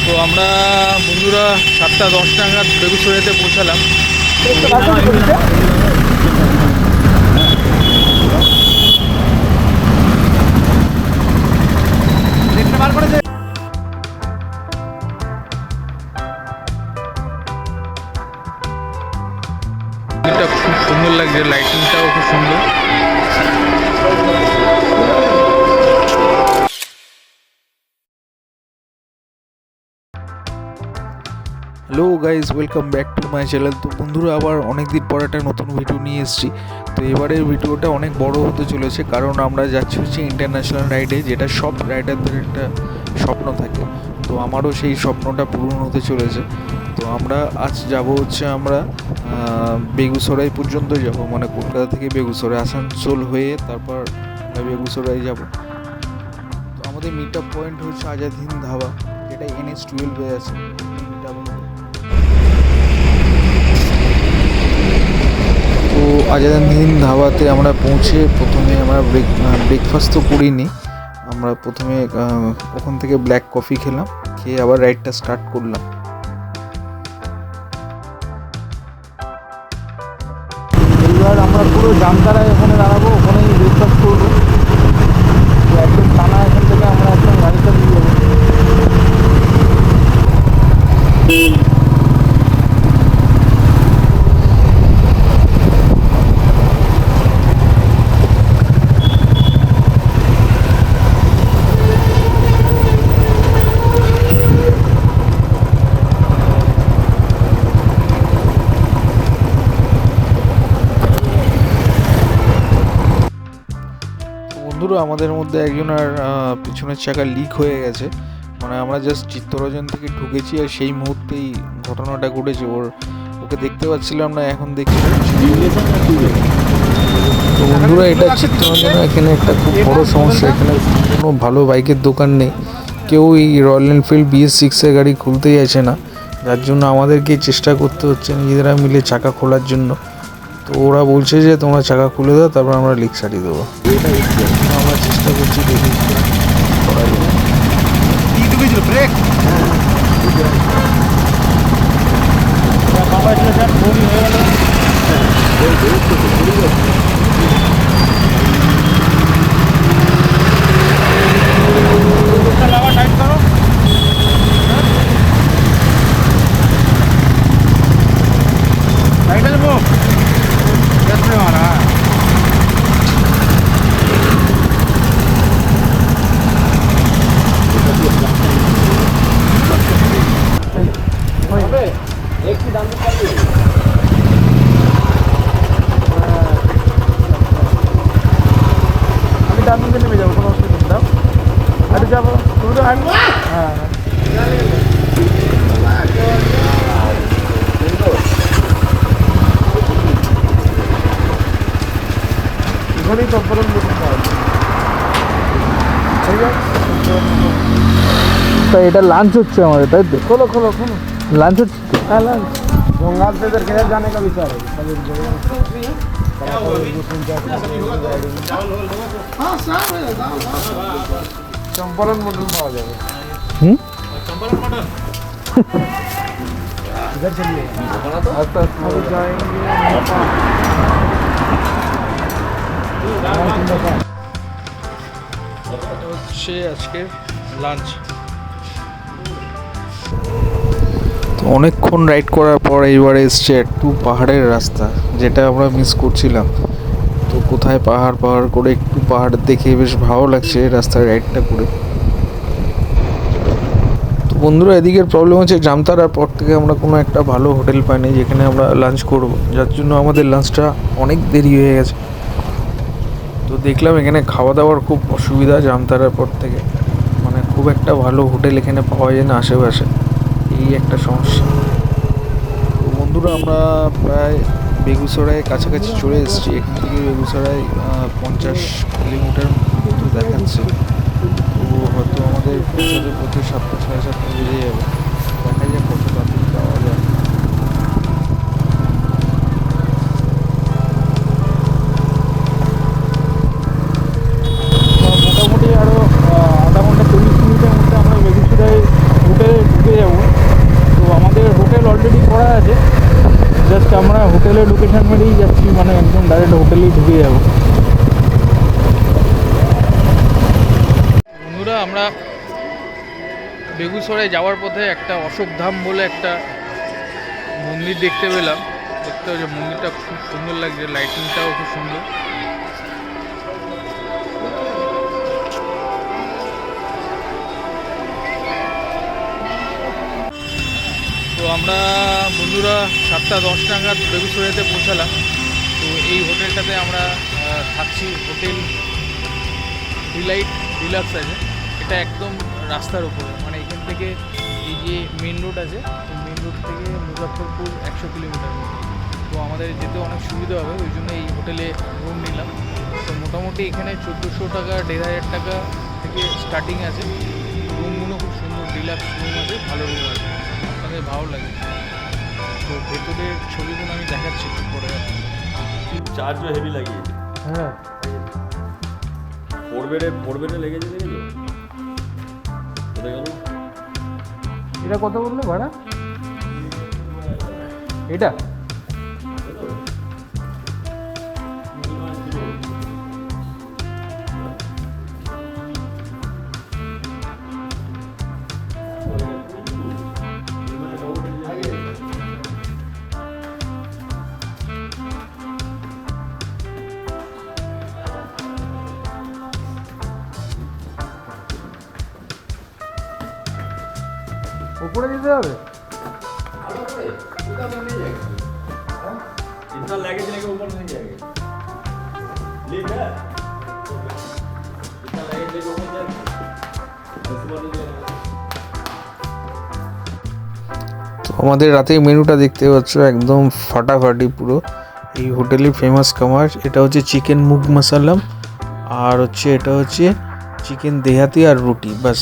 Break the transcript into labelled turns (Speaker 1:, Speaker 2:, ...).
Speaker 1: তো আমরা বন্ধুরা 7:10 নাগাদ বেগুসরাইতে পৌঁছালাম। এটা খুব সুন্দর লাগছে, লাইটিংটাও খুব সুন্দর। Hello guys, welcome back to my channel. তো বন্ধুরা, আবার অনেক দিন পর একটা নতুন ভিডিও নিয়ে এসেছি। তো এবারের ভিডিওটা অনেক বড় হতে চলেছে, কারণ আমরা যাচ্ছি হচ্ছে ইন্টারন্যাশনাল রাইডে, যেটা সব রাইডারদের একটা স্বপ্ন থাকে। তো আমারও সেই স্বপ্নটা পূরণ হতে চলেছে। তো আমরা আজ যাব হচ্ছে আমরা বেগুসরাই পর্যন্ত যাব, মানে কলকাতা থেকে বেগুসরাই, আসানসোল হয়ে তারপর আমরা বেগুসরাই যাব। তো আমাদের মিট আপ পয়েন্ট হচ্ছে আজাদ হিন্দ ধাবা, যেটা NH-12 আছে। তো আজাদ হিন্দ ধাবাতে আমরা পৌঁছে প্রথমে আমরা ব্রেকফাস্ট তো করিনি, আমরা প্রথমে ওখান থেকে ব্ল্যাক কফি খেলাম, খেয়ে আবার রাইডটা স্টার্ট করলাম।
Speaker 2: এইবার আমরা পুরো জামতারায় ওখানে দাঁড়াবো, ওখানেই ব্রেকফাস্ট করবো। একদম টানা এখান থেকে আমরা একদম গাড়িটা দিয়ে যাবো।
Speaker 1: বন্ধুরা, আমাদের মধ্যে একজনের পিছনের চাকা লিক হয়ে গেছে, মানে আমরা জাস্ট চিত্তরঞ্জন থেকে ঢুকেছি আর সেই মুহূর্তেই ঘটনাটা ঘটেছে। ওকে দেখতে পাচ্ছিলাম না, এখন দেখছি। তো বন্ধুরা, এটা চিত্তরঞ্জন, এখানে একটা খুব বড় সমস্যা, এখানে কোনো ভালো বাইকের দোকান নেই, কেউ এই রয়্যাল এনফিল্ড BS6 গাড়ি খুলতেই আছে না, যার জন্য আমাদেরকে চেষ্টা করতে হচ্ছে নিজেরা মিলে চাকা খোলার জন্য। তো ওরা বলছে যে তোমরা চাকা খুলে দাও, তারপর আমরা লিক সারিয়ে দেবো। আমরা চেষ্টা করছি, দেখি করা যায়।
Speaker 2: আমি ডান দিকে নেমে যাবো, কোনো অসুবিধা নেই। আরে যাবো, তুমি তো হ্যাঁ এখানেই চম্পারণ নতুন পাওয়া যায়। তা এটা লাঞ্চ হচ্ছে আমাদের, তাই তো? খোলো খোলো খোলো, লাঞ্চ হচ্ছে। হ্যাঁ, লাঞ্চ जंगल से इधर किधर जाने का विचार है? चंपारण मटन पावा जाएगा। चंपारण मटन इधर चलिए, आस्ते आस्ते जाएंगे।
Speaker 1: হচ্ছে আজকের লাঞ্চ। তো অনেকক্ষণ রাইড করার পর এইবারে এসছে একটু পাহাড়ের রাস্তা, যেটা আমরা মিস করছিলাম। তো কোথায় পাহাড় করে একটু পাহাড় দেখে বেশ ভালো লাগছে রাস্তায় রাইডটা করে। তো বন্ধুরা, এদিকের প্রবলেম হচ্ছে জামতারার পর থেকে আমরা কোনো একটা ভালো হোটেল পাইনি যেখানে আমরা লাঞ্চ করব, যার জন্য আমাদের লাঞ্চটা অনেক দেরি হয়ে গেছে। তো দেখলাম এখানে খাওয়া দাওয়ার খুব অসুবিধা জামতারার পর থেকে, মানে খুব একটা ভালো হোটেল এখানে পাওয়া যায় না আশেপাশে, এই একটা সমস্যা। তো বন্ধুরা, আমরা প্রায় বেগুসরাই কাছাকাছি চলে এসেছি। এখান থেকে বেগুসরাই 50 কিলোমিটার মতো দেখাচ্ছে। তো হয়তো আমাদের পৌঁছাতে পথে 7টা 7:30 বেজে যাবে, দেখা যাক কত তাড়াতাড়ি পাওয়া যায়। মোটামুটি আরও আধা ঘন্টা 40 মিনিটের মধ্যে আমরা বেগুসরাই ঢুকে যাব।
Speaker 2: স্টেশন মেরেই যাচ্ছি, মানে একদম ডাইরেক্ট হোটেলেই ঢুকে যাবো।
Speaker 1: বন্ধুরা, আমরা বেগুসরাই যাওয়ার পথে একটা অশোকধাম বলে একটা মন্দির দেখতে পেলাম। দেখতে হচ্ছে মন্দিরটা খুব সুন্দর লাগছে, লাইটিংটাও খুব সুন্দর। তো আমরা বন্ধুরা 7:10 নাগাদ বেগুসরাইতে পৌঁছালাম। তো এই হোটেলটাতে আমরা থাকছি, হোটেল ডিলাইট ডিলাক্স আছে। এটা একদম রাস্তার উপরে, মানে এখান থেকে এই যে মেন রোড আছে, মেন রোড থেকে মুজাফরপুর 100 কিলোমিটার। তো আমাদের যেতে অনেক সুবিধা হবে, ওই জন্য এই হোটেলে রুম নিলাম। তো মোটামুটি এখানে 1400 টাকা 1500 টাকা থেকে স্টার্টিং আছে। রুমগুলো খুব সুন্দর, ডিলাক্স রুম আছে, ভালো রুম আছে, আপনাদের ভালো লাগে। তো ভেতরের ছবিগুলো আমি দেখাচ্ছি একটু পরে।
Speaker 3: চার্জও হেভি লাগিয়েছে।
Speaker 2: হ্যাঁ,
Speaker 3: 4 বেডে লেগেছে, দেখেছো? কোথায় গেল?
Speaker 2: এটা কত বললো ভাড়া? এটা উপরে যেতে হবে?
Speaker 3: इतना लगेज लेके ऊपर नहीं जाएंगे। लीव है? इतना लगेज लेके ऊपर जाएंगे।
Speaker 1: তো আমাদের রাতের মেনুটা দেখতে পাচ্ছ, একদম ফাটাফাটি পুরো। এই হোটেলের ফেমাস খাবার এটা হচ্ছে চিকেন মুগ মশালাম, আর হচ্ছে এটা হচ্ছে চিকেন দেহাতি আর রুটি, বাস